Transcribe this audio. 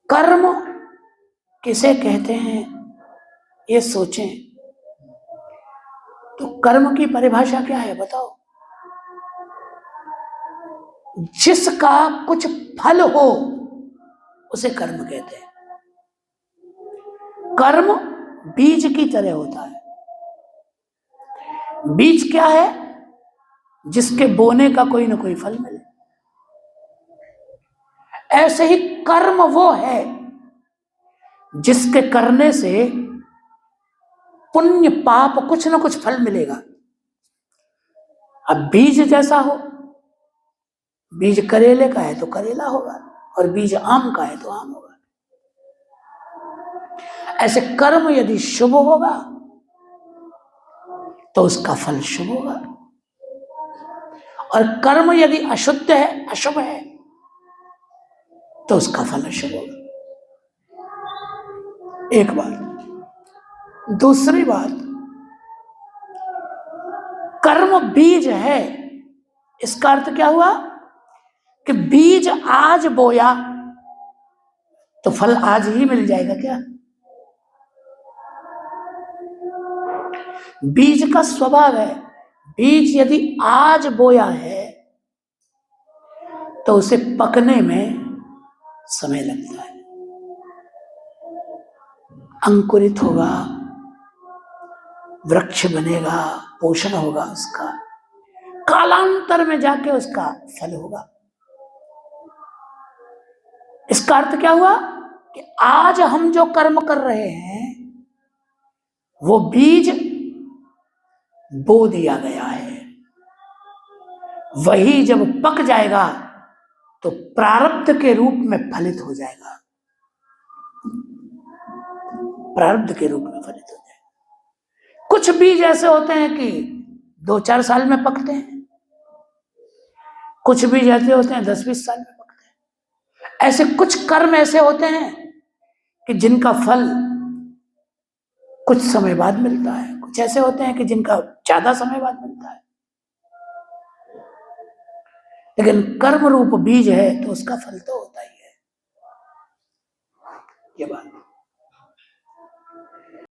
कर्म किसे कहते हैं ये सोचें तो कर्म की परिभाषा क्या है बताओ? जिसका कुछ फल हो उसे कर्म कहते हैं। कर्म बीज की तरह होता है। बीज क्या है? जिसके बोने का कोई ना कोई फल मिले। ऐसे ही कर्म वो है जिसके करने से पुण्य पाप कुछ ना कुछ फल मिलेगा। अब बीज जैसा हो, बीज करेले का है तो करेला होगा, और बीज आम का है तो आम होगा। ऐसे कर्म यदि शुभ होगा तो उसका फल शुभ होगा, और कर्म यदि अशुद्ध है, अशुभ है, तो उसका फल अशुभ होगा। एक बात। दूसरी बात, कर्म बीज है, इसका अर्थ क्या हुआ कि बीज आज बोया तो फल आज ही मिल जाएगा क्या? बीज का स्वभाव है, बीज यदि आज बोया है तो उसे पकने में समय लगता है, अंकुरित होगा, वृक्ष बनेगा, पोषण होगा उसका, कालांतर में जाके उसका फल होगा। इसका अर्थ क्या हुआ कि आज हम जो कर्म कर रहे हैं वो बीज बो दिया गया है, वही जब पक जाएगा तो प्रारब्ध के रूप में फलित हो जाएगा, प्रारब्ध के रूप में फलित हो जाएगा। कुछ बीज ऐसे होते हैं कि 2-4 साल में पकते हैं, कुछ बीज ऐसे होते हैं 10-20 साल में पकते हैं। ऐसे कुछ कर्म ऐसे होते हैं कि जिनका फल कुछ समय बाद मिलता है, कुछ ऐसे होते हैं कि जिनका ज्यादा समय बाद मिलता है। लेकिन कर्म रूप बीज है तो उसका फल तो